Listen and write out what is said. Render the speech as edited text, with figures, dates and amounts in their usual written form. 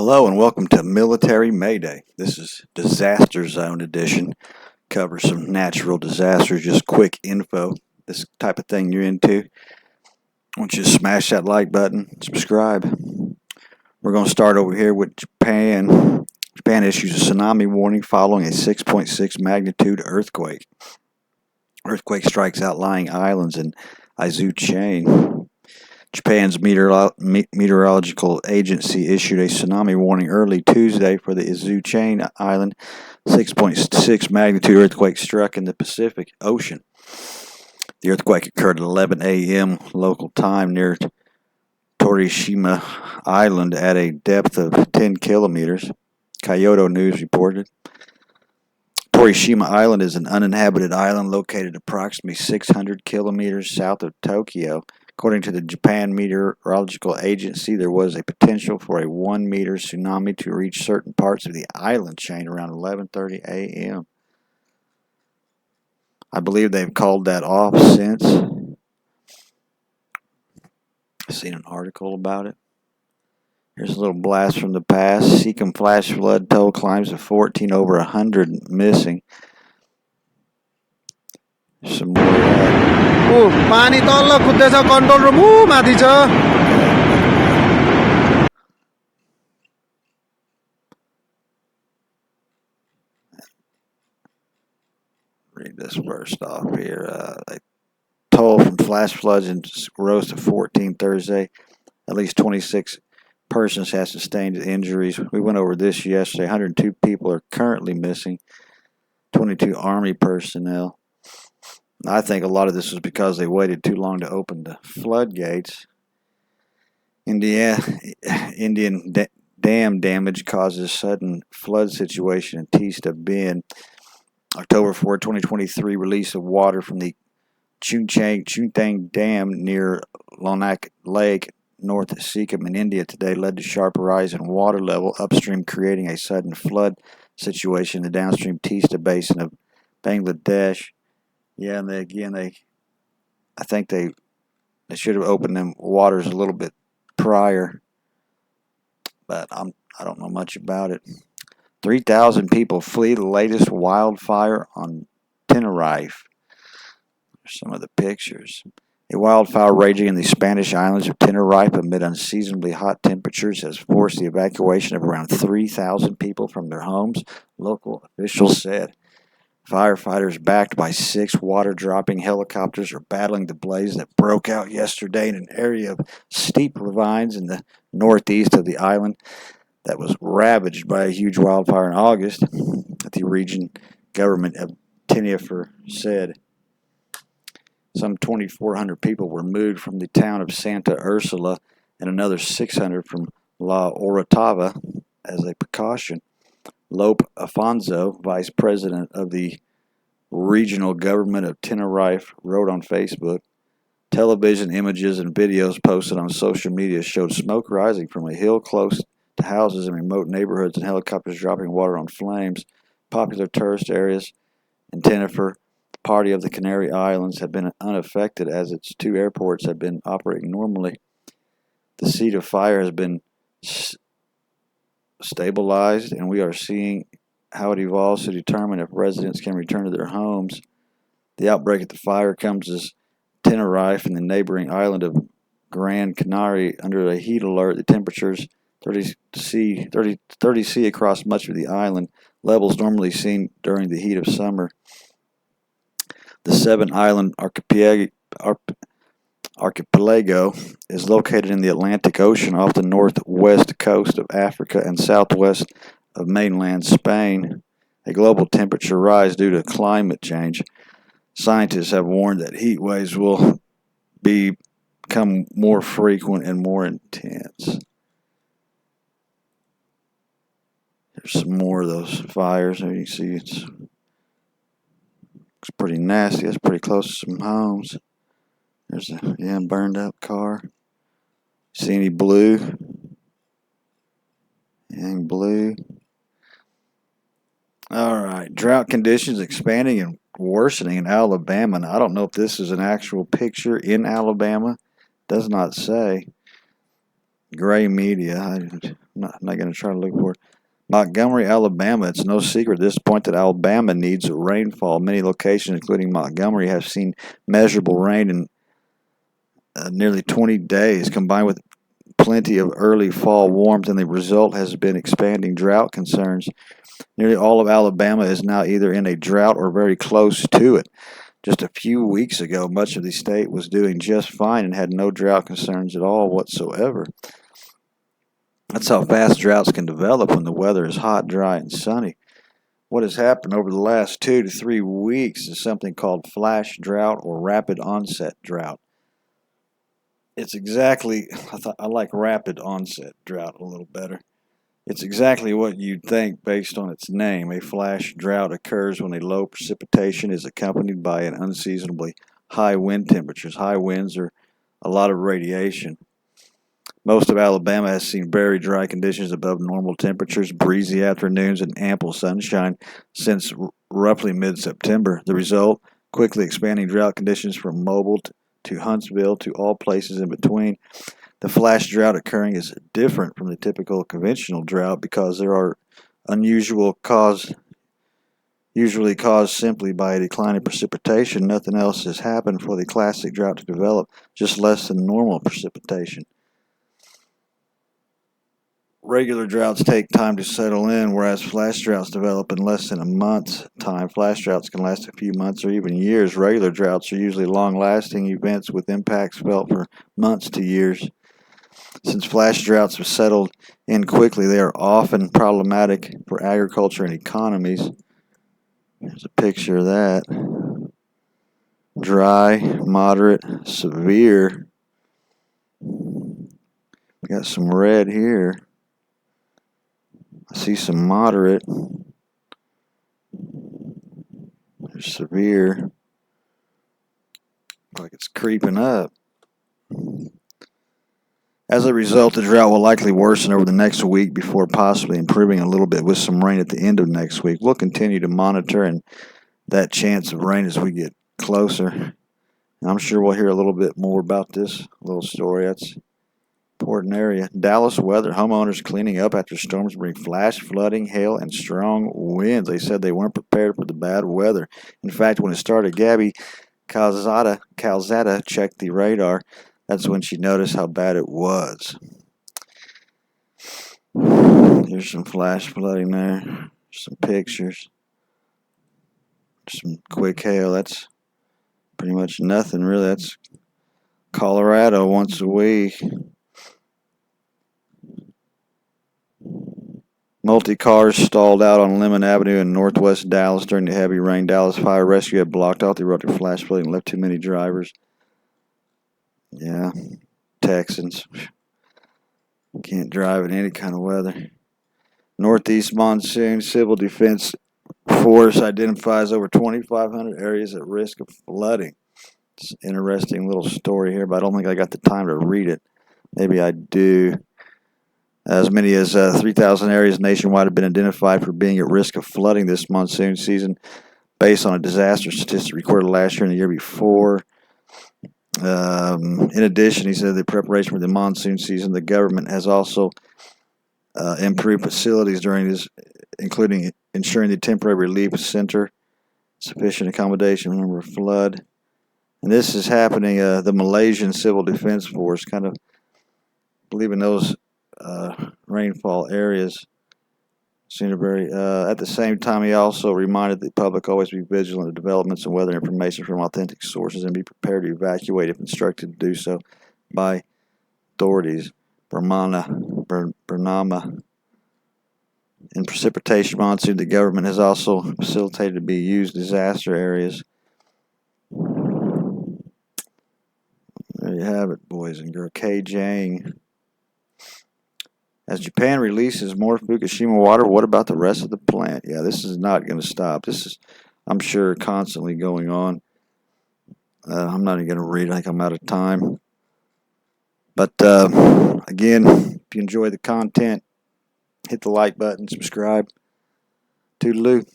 Hello and welcome to Military Mayday. This is Disaster Zone Edition. Covers some natural disasters, just quick info. This type of thing you're into. I want you to smash that like button, subscribe. We're going to start over here with Japan. Japan issues a tsunami warning following a 6.6 magnitude earthquake. Earthquake strikes outlying islands in Izu chain. Japan's meteorological agency issued a tsunami warning early Tuesday for the Izu chain island. 6.6 magnitude earthquake struck in the Pacific Ocean. The earthquake occurred at 11 a.m. local time near Torishima Island at a depth of 10 kilometers, Kyodo News reported. Torishima Island is an uninhabited island located approximately 600 kilometers south of Tokyo. According to the Japan Meteorological Agency, there was a potential for a 1-meter tsunami to reach certain parts of the island chain around 11:30 a.m. I believe they've called that off since. I've seen an article about it. Here's a little blast from the past. Sikkim flash flood toll climbs to 14, over 100 missing. Some more of that. पानी तल्लो खुद्दैछ control room माथि छ Read this first off here. A toll from flash floods rose to 14 Thursday. At least 26 persons have sustained injuries. We went over this yesterday. 102 people are currently missing. 22 Army personnel. I think a lot of this is because they waited too long to open the floodgates. Indian dam damage causes sudden flood situation in Teesta Bend. October 4, 2023, release of water from the Chuntang Dam near Lonak Lake, north of Sikkim in India today led to sharp rise in water level upstream, creating a sudden flood situation in the downstream Teesta Basin of Bangladesh. Yeah, and I think they should have opened them waters a little bit prior, but I don't know much about it. 3,000 people flee the latest wildfire on Tenerife. There's some of the pictures. A wildfire raging in the Spanish islands of Tenerife amid unseasonably hot temperatures has forced the evacuation of around 3,000 people from their homes, local officials said. Firefighters backed by 6 water-dropping helicopters are battling the blaze that broke out yesterday in an area of steep ravines in the northeast of the island that was ravaged by a huge wildfire in August, the region government of Tenerife said. Some 2,400 people were moved from the town of Santa Ursula and another 600 from La Orotava as a precaution. Lope Afonso, vice president of the regional government of Tenerife, wrote on Facebook. Television images and videos posted on social media showed smoke rising from a hill close to houses in remote neighborhoods and helicopters dropping water on flames. Popular tourist areas in Tenerife, part of the Canary Islands, have been unaffected as its 2 airports have been operating normally. The seat of fire has been stabilized, and we are seeing how it evolves to determine if residents can return to their homes. The outbreak of the fire comes as Tenerife and the neighboring island of Gran Canaria under a heat alert. The temperatures 30 C across much of the island, levels normally seen during the heat of summer. The 7-island archipelago is located in the Atlantic Ocean off the northwest coast of Africa and southwest of mainland Spain. A global temperature rise due to climate change. Scientists have warned that heat waves will become more frequent and more intense. There's some more of those fires. There you can see it's pretty nasty. It's pretty close to some homes. There's a burned up car. See any blue? Anything blue? All right. Drought conditions expanding and worsening in Alabama. Now, I don't know if this is an actual picture in Alabama. Does not say. Gray media. I'm not going to try to look for it. Montgomery, Alabama. It's no secret at this point that Alabama needs rainfall. Many locations, including Montgomery, have seen measurable rain in nearly 20 days, combined with plenty of early fall warmth, and the result has been expanding drought concerns. Nearly all of Alabama is now either in a drought or very close to it. Just a few weeks ago, much of the state was doing just fine and had no drought concerns at all whatsoever. That's how fast droughts can develop when the weather is hot, dry, and sunny. What has happened over the last 2 to 3 weeks is something called flash drought or rapid onset drought. It's exactly, I like rapid onset drought a little better. It's exactly what you'd think based on its name. A flash drought occurs when a low precipitation is accompanied by an unseasonably high wind temperatures. High winds are a lot of radiation. Most of Alabama has seen very dry conditions above normal temperatures, breezy afternoons, and ample sunshine since roughly mid-September. The result, quickly expanding drought conditions from Mobile to Huntsville to all places in between. The flash drought occurring is different from the typical conventional drought because there are usually caused simply by a decline in precipitation. Nothing else has happened for the classic drought to develop, just less than normal precipitation. Regular droughts take time to settle in, whereas flash droughts develop in less than a month's time. Flash droughts can last a few months or even years. Regular droughts are usually long-lasting events with impacts felt for months to years. Since flash droughts have settled in quickly, they are often problematic for agriculture and economies. Here's a picture of that. Dry, moderate, severe. We got some red here. I see some moderate. There's severe. Like it's creeping up. As a result, the drought will likely worsen over the next week before possibly improving a little bit with some rain at the end of next week. We'll continue to monitor and that chance of rain as we get closer. I'm sure we'll hear a little bit more about this little story. That's an important area. Dallas weather. Homeowners cleaning up after storms bring flash flooding, hail, and strong winds. They said they weren't prepared for the bad weather. In fact, when it started, Gabby Calzada checked the radar. That's when she noticed how bad it was. Here's some flash flooding there. Some pictures. Some quick hail. That's pretty much nothing, really. That's Colorado once a week. Multi-cars stalled out on Lemon Avenue in northwest Dallas during the heavy rain. Dallas Fire Rescue had blocked off the road to flash flooding and left too many drivers. Yeah, Texans. Can't drive in any kind of weather. Northeast monsoon. Civil Defense Force identifies over 2,500 areas at risk of flooding. It's an interesting little story here, but I don't think I got the time to read it. Maybe I do. As many as 3,000 areas nationwide have been identified for being at risk of flooding this monsoon season based on a disaster statistic recorded last year and the year before. In addition, he said the preparation for the monsoon season, the government has also improved facilities during this, including ensuring the temporary relief center, sufficient accommodation, remember flood. And this is happening, the Malaysian Civil Defense Force, kind of believe in those rainfall areas. At the same time, he also reminded the public always be vigilant of developments and weather information from authentic sources and be prepared to evacuate if instructed to do so by authorities. Bernama. In precipitation monsoon, the government has also facilitated to be used disaster areas. There you have it, boys and girls. K. Jang. As Japan releases more Fukushima water, what about the rest of the plant? Yeah, this is not going to stop. This is, I'm sure, constantly going on. I'm not even going to read. I think I'm out of time. But, again, if you enjoy the content, hit the like button, subscribe. Toodaloo.